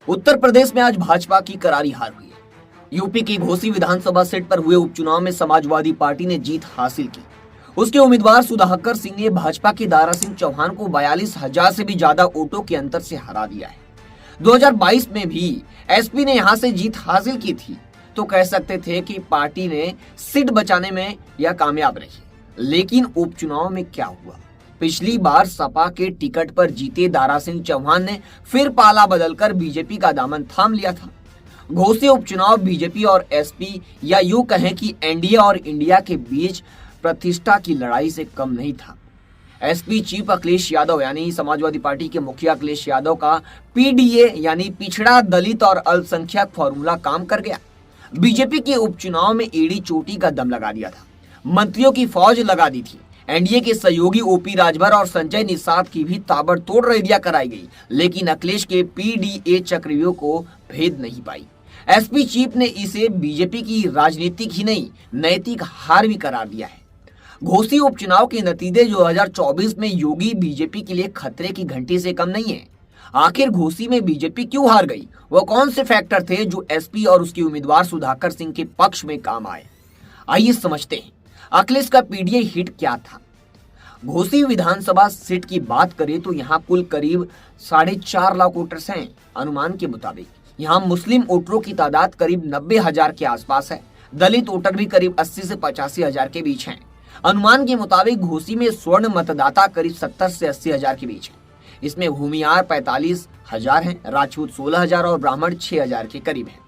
उत्तर प्रदेश में आज भाजपा की करारी हार हुई है। यूपी की घोसी विधानसभा सीट पर हुए उपचुनाव में समाजवादी पार्टी ने जीत हासिल की। उसके उम्मीदवार सुधाकर सिंह ने भाजपा के दारा सिंह चौहान को 42,000 से भी ज्यादा वोटों के अंतर से हरा दिया है। 2022 में भी एसपी ने यहां से जीत हासिल की थी, तो कह सकते थे कि पार्टी ने सीट बचाने में यह कामयाब रही। लेकिन उपचुनाव में क्या हुआ? पिछली बार सपा के टिकट पर जीते दारा सिंह चौहान ने फिर पाला बदलकर बीजेपी का दामन थाम लिया था। घोसी उपचुनाव बीजेपी और एसपी या यूं कहें कि एनडीए और इंडिया के बीच प्रतिष्ठा की लड़ाई से कम नहीं था। एसपी चीफ अखिलेश यादव यानी समाजवादी पार्टी के मुखिया अखिलेश यादव का पीडीए यानी पिछड़ा दलित और अल्पसंख्यक फॉर्मूला काम कर गया। बीजेपी के उपचुनाव में ईडी चोटी का दम लगा दिया था, मंत्रियों की फौज लगा दी थी। एनडीए के सहयोगी ओपी राजभर और संजय निषाद की भी ताबड़तोड़ रैलियां कराई गई, लेकिन अखिलेश के पीडीए चक्रव्यूह को भेद नहीं पाई। एसपी चीफ ने इसे बीजेपी की राजनीतिक ही नहीं नैतिक हार भी करार दिया है। घोसी उपचुनाव के नतीजे 2024 में योगी बीजेपी के लिए खतरे की घंटी से कम नहीं है। आखिर घोसी में बीजेपी क्यों हार गई? वो कौन से फैक्टर थे जो एसपी और उसके उम्मीदवार सुधाकर सिंह के पक्ष में काम आए? आइए समझते हैं अखिलेश का पीडीए हिट क्या था। घोसी विधानसभा सीट की बात करें तो यहाँ कुल करीब 4.5 लाख वोटर्स हैं। अनुमान के मुताबिक यहाँ मुस्लिम वोटरों की तादाद करीब 90,000 के आसपास है। दलित वोटर भी करीब 80 से 85,000 के बीच हैं। अनुमान के मुताबिक घोसी में स्वर्ण मतदाता करीब 70 से 80,000 के बीच है। इसमें भूमियार 45,000 हैं, राजपूत 16,000 और ब्राह्मण 6,000 के करीब हैं।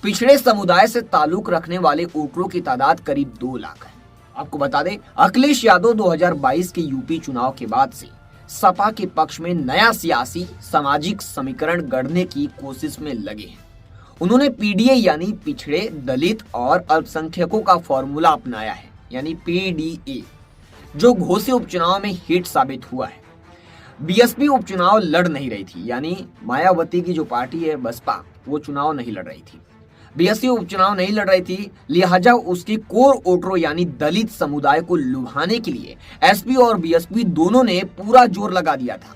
पिछड़े समुदाय से ताल्लुक रखने वाले वोटरों की तादाद करीब 2 लाख है। आपको बता दें, अखिलेश यादव 2022 के यूपी चुनाव के बाद से सपा के पक्ष में नया सियासी सामाजिक समीकरण गढ़ने की कोशिश में लगे हैं। उन्होंने पीडीए यानी पिछड़े दलित और अल्पसंख्यकों का फॉर्मूला अपनाया है, यानी पीडीए, जो घोसी उपचुनाव में हिट साबित हुआ है। बीएसपी उपचुनाव लड़ नहीं रही थी, यानी मायावती की जो पार्टी है बसपा, वो चुनाव नहीं लड़ रही थी। बीएसपी उपचुनाव नहीं लड़ रही थी, लिहाजा उसकी कोर वोटरों यानी दलित समुदाय को लुभाने के लिए एसपी और बीएसपी दोनों ने पूरा जोर लगा दिया था।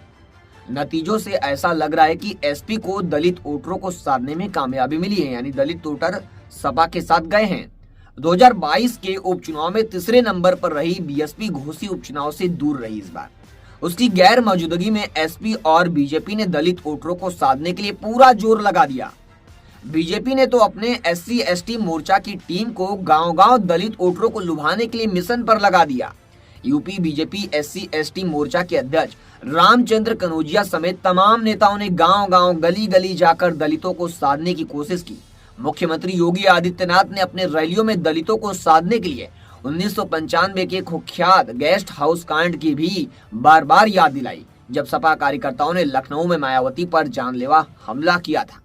नतीजों से ऐसा लग रहा है कि एसपी को दलित वोटरों को साधने में कामयाबी मिली है, यानी दलित वोटर सपा के साथ गए हैं। 2022 के उपचुनाव में तीसरे नंबर पर रही बीएसपी घोसी उपचुनाव से दूर रही। इस बार उसकी गैर मौजूदगी में एसपी और बीजेपी ने दलित वोटरों को साधने के लिए पूरा जोर लगा दिया। बीजेपी ने तो अपने एससी एसटी मोर्चा की टीम को गांव-गांव दलित वोटरों को लुभाने के लिए मिशन पर लगा दिया। यूपी बीजेपी एससी एसटी मोर्चा के अध्यक्ष रामचंद्र कनौजिया समेत तमाम नेताओं ने गांव-गांव गली-गली जाकर दलितों को साधने की कोशिश की। मुख्यमंत्री योगी आदित्यनाथ ने अपने रैलियों में दलितों को साधने के लिए 1995 के कुख्यात गेस्ट हाउस कांड की भी बार बार याद दिलाई, जब सपा कार्यकर्ताओं ने लखनऊ में मायावती पर जानलेवा हमला किया था।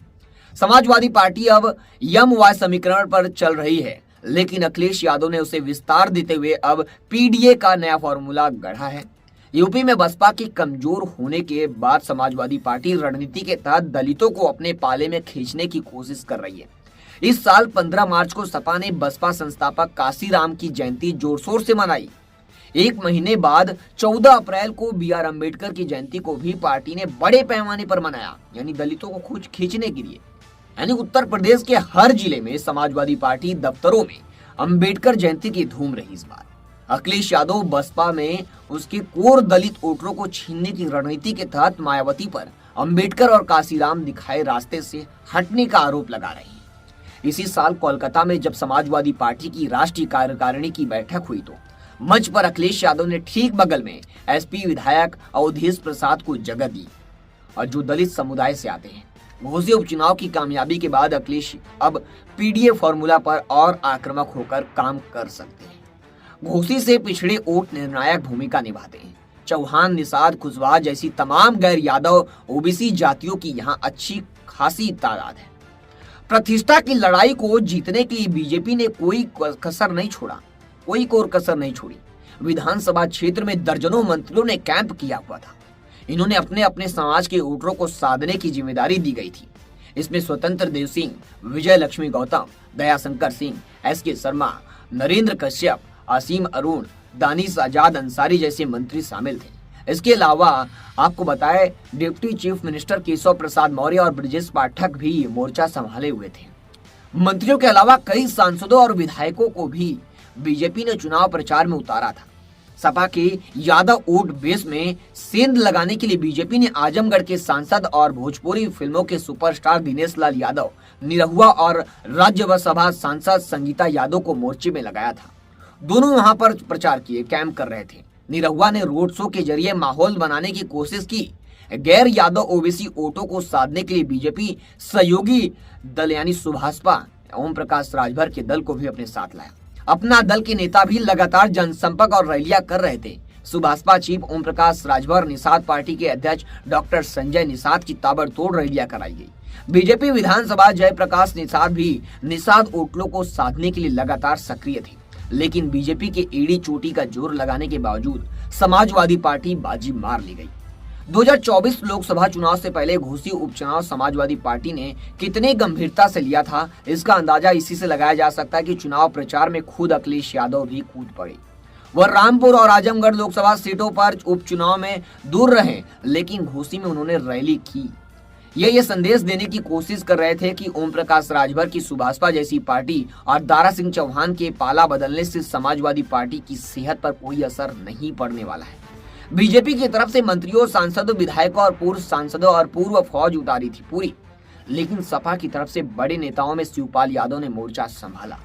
समाजवादी पार्टी अब यम वाय समीकरण पर चल रही है, लेकिन अखिलेश यादव ने उसे विस्तार देते हुए अब पीडीए का नया फॉर्मूला गढ़ा है। यूपी में बसपा के कमजोर होने के बाद समाजवादी पार्टी रणनीति के तहत दलितों को अपने पाले में खींचने की कोशिश कर रही है। इस साल 15 मार्च को सपा ने बसपा संस्थापक काशीराम की जयंती जोर शोर से मनाई। एक महीने बाद 14 अप्रैल को बी.आर. अम्बेडकर की जयंती को भी पार्टी ने बड़े पैमाने पर मनाया, यानी दलितों को खुद खींचने के लिए। यानी उत्तर प्रदेश के हर जिले में समाजवादी पार्टी दफ्तरों में अम्बेडकर जयंती की धूम रही। इस बार अखिलेश यादव बसपा में उसके कोर दलित वोटरों को छीनने की रणनीति के तहत मायावती पर अम्बेडकर और काशीराम दिखाए रास्ते से हटने का आरोप लगा रहे हैं। इसी साल कोलकाता में जब समाजवादी पार्टी की राष्ट्रीय कार्यकारिणी की बैठक हुई तो मंच पर अखिलेश यादव ने ठीक बगल में एसपी विधायक अवधेश प्रसाद को जगह दी, और जो दलित समुदाय से आते हैं। घोसी उपचुनाव की कामयाबी के बाद अखिलेश अब पीडीए फॉर्मूला पर और आक्रामक होकर काम कर सकते हैं। घोसी से पिछड़े वोट निर्णायक भूमिका निभाते हैं। चौहान, निषाद, कुशवाहा जैसी तमाम गैर यादव ओबीसी जातियों की यहाँ अच्छी खासी तादाद है। प्रतिष्ठा की लड़ाई को जीतने के लिए बीजेपी ने कोई कसर नहीं छोड़ी। विधानसभा क्षेत्र में दर्जनों मंत्रियों ने कैंप किया हुआ था। इन्होंने अपने अपने समाज के वोटरों को साधने की जिम्मेदारी दी गई थी। इसमें स्वतंत्र देव सिंह, विजय लक्ष्मी गौतम, दयाशंकर सिंह, एसके शर्मा, नरेंद्र कश्यप, असीम अरुण, दानिश आजाद अंसारी जैसे मंत्री शामिल थे। इसके अलावा आपको बताएं, deputy chief minister Keshav Prasad Maurya और ब्रजेश पाठक भी मोर्चा संभाले हुए थे। मंत्रियों के अलावा कई सांसदों और विधायकों को भी बीजेपी ने चुनाव प्रचार में उतारा था। सपा के यादव वोट बेस में सेंध लगाने के लिए बीजेपी ने आजमगढ़ के सांसद और भोजपुरी फिल्मों के सुपरस्टार दिनेश लाल यादव, निरहुआ और राज्यसभा सांसद संगीता यादव को मोर्चे में लगाया था। दोनों वहां पर प्रचार किए, कैंप कर रहे थे। निरहुआ ने रोड शो के जरिए माहौल बनाने की कोशिश की। गैर यादव ओबीसी वोटों को साधने के लिए बीजेपी सहयोगी दल यानी सुभाषपा ओम प्रकाश राजभर के दल को भी अपने साथ लाया। अपना दल के नेता भी लगातार जनसंपर्क और रैलियां कर रहे थे। सुभाषपा चीफ ओम प्रकाश राजभर, निषाद पार्टी के अध्यक्ष डॉक्टर संजय निषाद की ताबड़तोड़ रैलियां कराई गई। बीजेपी विधानसभा जयप्रकाश निषाद भी निषाद वोटों को साधने के लिए लगातार सक्रिय थे, लेकिन बीजेपी के एड़ी चोटी का जोर लगाने के बावजूद समाजवादी पार्टी बाजी मार ली गई। 2024 लोकसभा चुनाव से पहले घोसी उपचुनाव समाजवादी पार्टी ने कितने गंभीरता से लिया था, इसका अंदाजा इसी से लगाया जा सकता है कि चुनाव प्रचार में खुद अखिलेश यादव भी कूद पड़े। वह रामपुर और आजमगढ़ लोकसभा सीटों पर उपचुनाव में दूर रहे, लेकिन घोसी में उन्होंने रैली की। ये संदेश देने की कोशिश कर रहे थे कि ओम प्रकाश राजभर की सुभाषपा जैसी पार्टी और दारा सिंह चौहान के पाला बदलने से समाजवादी पार्टी की सेहत पर कोई असर नहीं पड़ने वाला है। बीजेपी की तरफ से मंत्रियों, सांसदों, विधायकों और पूर्व सांसदों और पूर्व फौज उतारी थी पूरी, लेकिन सपा की तरफ से बड़े नेताओं में शिवपाल यादव ने मोर्चा संभाला।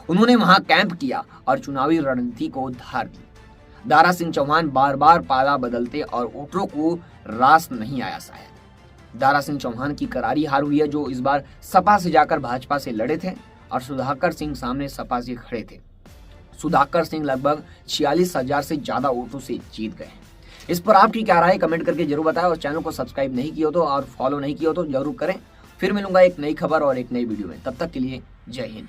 उन्होंने वहां कैंप किया और चुनावी रणनीति को धार दी। दारा सिंह चौहान बार बार पाला बदलते और वोटरों को रास नहीं आया। शायद दारा सिंह चौहान की करारी हार हुई है, जो इस बार सपा से जाकर भाजपा से लड़े थे और सुधाकर सिंह सामने सपा से खड़े थे। सुधाकर सिंह लगभग 46,000 से ज्यादा वोटों से जीत गए। इस पर आपकी क्या राय है कमेंट करके जरूर बताएं, और चैनल को सब्सक्राइब नहीं किया हो तो और फॉलो नहीं किया हो तो जरूर करें। फिर मिलूंगा एक नई खबर और एक नई वीडियो में, तब तक के लिए जय हिंद।